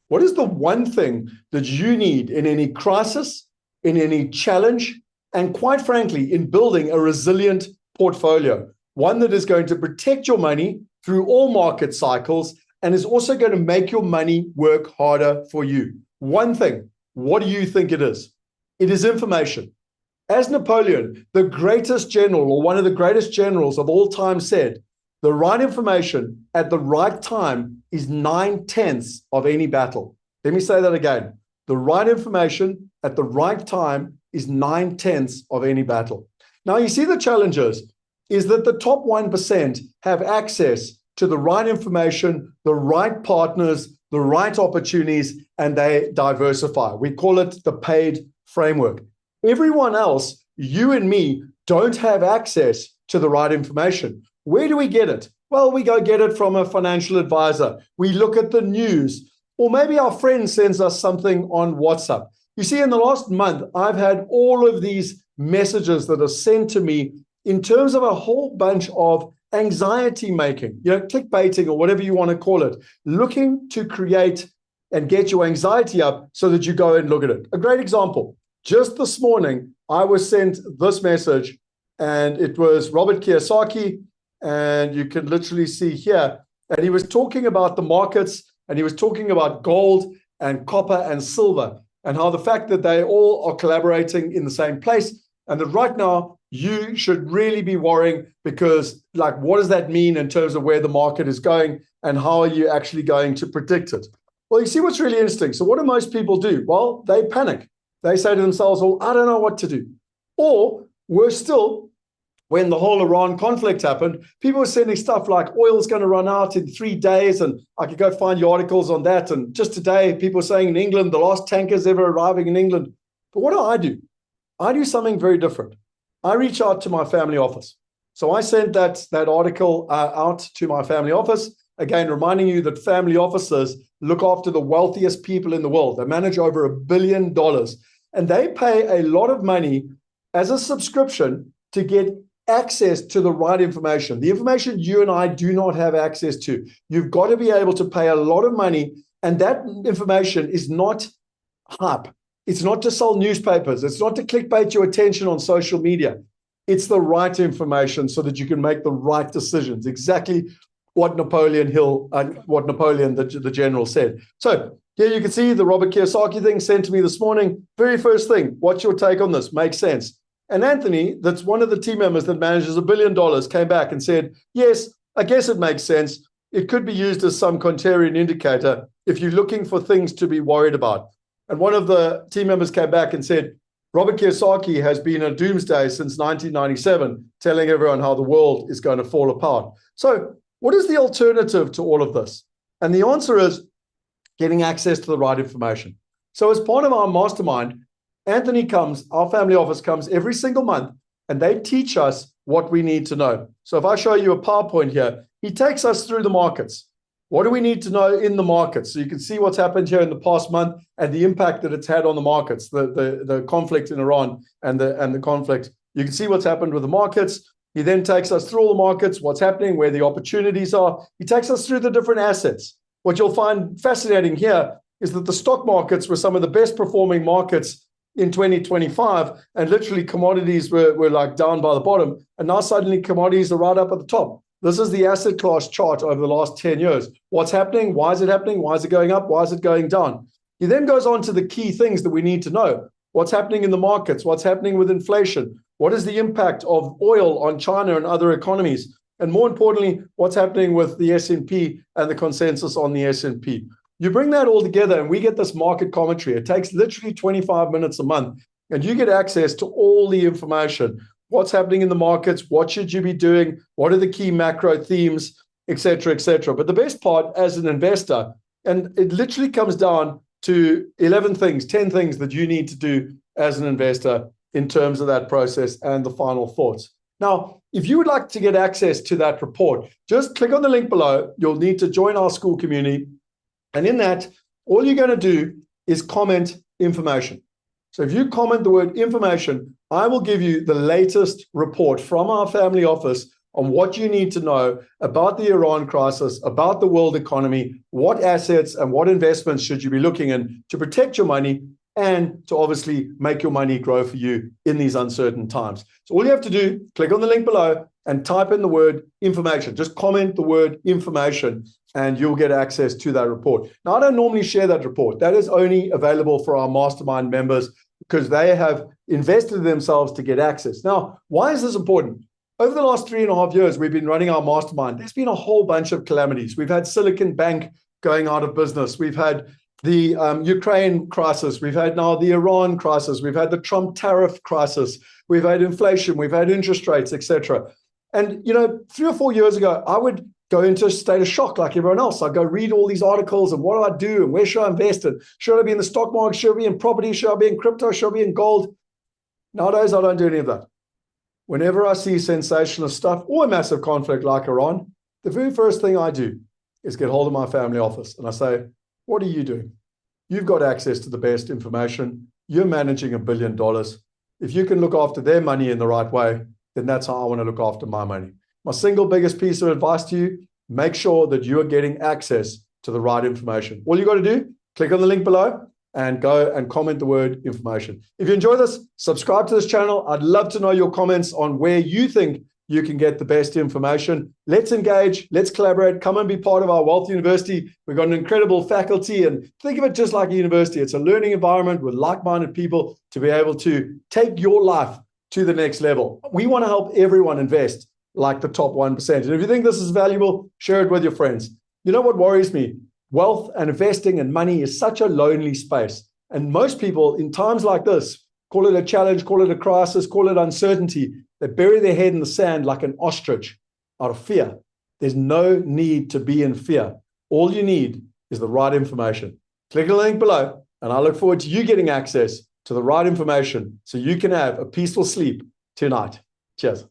What is the one thing that you need in any crisis, in any challenge, and quite frankly, in building a resilient portfolio? One that is going to protect your money through all market cycles and is also going to make your money work harder for you. One thing. What do you think it is? It is information. As Napoleon, the greatest general or one of the greatest generals of all time said, the right information at the right time is 9/10 of any battle. Let me say that again. The right information at the right time is 9/10 of any battle. Now, you see the challenge is that the top 1% have access to the right information, the right partners, the right opportunities, and they diversify. We call it the paid framework. Everyone else, you and me, don't have access to the right information. Where do we get it? Well, we go get it from a financial advisor. We look at the news, or maybe our friend sends us something on WhatsApp. You see, in the last month, I've had all of these messages that are sent to me in terms of a whole bunch of anxiety making, clickbaiting or whatever you want to call it, looking to create and get your anxiety up so that you go and look at it. A great example, just this morning, I was sent this message and it was Robert Kiyosaki, and you can literally see here, and he was talking about the markets, and he was talking about gold and copper and silver, and how the fact that they all are collaborating in the same place, and that right now you should really be worrying because, like, what does that mean in terms of where the market is going, and how are you actually going to predict it? Well, you see what's really interesting. So what do most people do? Well, they panic. They say to themselves, well, I don't know what to do. Or worse still, when the whole Iran conflict happened, people were sending stuff like oil is going to run out in 3 days. And I could go find you articles on that. And just today, people were saying in England, the last tankers ever arriving in England. But what do? I do something very different. I reach out to my family office. So I sent that article out to my family office, again, reminding you that family offices look after the wealthiest people in the world. They manage over $1 billion. And they pay a lot of money as a subscription to get access to the right information, the information you and I do not have access to. You've got to be able to pay a lot of money, and that information is not hype. It's not to sell newspapers. It's not to clickbait your attention on social media. It's the right information so that you can make the right decisions. Exactly what Napoleon Hill and what Napoleon, the general, said. So here you can see the Robert Kiyosaki thing sent to me this morning. Very first thing, what's your take on this? Makes sense. And Anthony, that's one of the team members that manages $1 billion, came back and said, yes, I guess it makes sense. It could be used as some contrarian indicator if you're looking for things to be worried about. And one of the team members came back and said, Robert Kiyosaki has been a doomsday since 1997, telling everyone how the world is going to fall apart. So what is the alternative to all of this? And the answer is getting access to the right information. So as part of our mastermind, Anthony comes, our family office comes every single month, and they teach us what we need to know. So if I show you a PowerPoint here, he takes us through the markets. What do we need to know in the markets? So you can see what's happened here in the past month and the impact that it's had on the markets, the conflict in Iran and the conflict. You can see what's happened with the markets. He then takes us through all the markets, what's happening, where the opportunities are. He takes us through the different assets. What you'll find fascinating here is that the stock markets were some of the best performing markets in 2025, and literally commodities were like down by the bottom, and now suddenly commodities are right up at the top. This is the asset class chart over the last 10 years. What's happening? Why is it happening? Why is it going up? Why is it going down? He then goes on to the key things that we need to know. What's happening in the markets? What's happening with inflation? What is the impact of oil on China and other economies? And more importantly, what's happening with the S&P and the consensus on the S&P? You bring that all together and we get this market commentary. It takes literally 25 minutes a month, and you get access to all the information. What's happening in the markets? What should you be doing? What are the key macro themes, et cetera, et cetera. But the best part as an investor, and it literally comes down to 11 things, 10 things that you need to do as an investor in terms of that process and the final thoughts. Now, if you would like to get access to that report, just click on the link below. You'll need to join our school community. And in that, all you're going to do is comment information. So if you comment the word information, I will give you the latest report from our family office on what you need to know about the Iran crisis, about the world economy, what assets and what investments should you be looking in to protect your money and to obviously make your money grow for you in these uncertain times. So all you have to do, click on the link below and type in the word information. Just comment the word information and you'll get access to that report. Now, I don't normally share that report. That is only available for our mastermind members because they have invested in themselves to get access. Now, why is this important? Over the last 3.5 years, we've been running our mastermind. There's been a whole bunch of calamities. We've had Silicon Bank going out of business. We've had the Ukraine crisis. We've had now the Iran crisis. We've had the Trump tariff crisis. We've had inflation. We've had interest rates, etc. And, 3 or 4 years ago, I would go into a state of shock like everyone else. I'd go read all these articles and what do I do and where should I invest in? Should I be in the stock market? Should I be in property? Should I be in crypto? Should I be in gold? Nowadays, I don't do any of that. Whenever I see sensational stuff or a massive conflict like Iran, the very first thing I do is get hold of my family office and I say, what are you doing? You've got access to the best information. You're managing $1 billion. If you can look after their money in the right way, then that's how I want to look after my money. My single biggest piece of advice to you, make sure that you are getting access to the right information. All you got to do, click on the link below and go and comment the word information. If you enjoy this, subscribe to this channel. I'd love to know your comments on where you think you can get the best information. Let's engage, let's collaborate, come and be part of our Wealth University. We've got an incredible faculty and think of it just like a university. It's a learning environment with like-minded people to be able to take your life to the next level. We want to help everyone invest like the top 1%. And if you think this is valuable, share it with your friends. You know what worries me? Wealth and investing and money is such a lonely space. And most people in times like this, call it a challenge, call it a crisis, call it uncertainty, they bury their head in the sand like an ostrich out of fear. There's no need to be in fear. All you need is the right information. Click the link below, and I look forward to you getting access to the right information so you can have a peaceful sleep tonight. Cheers.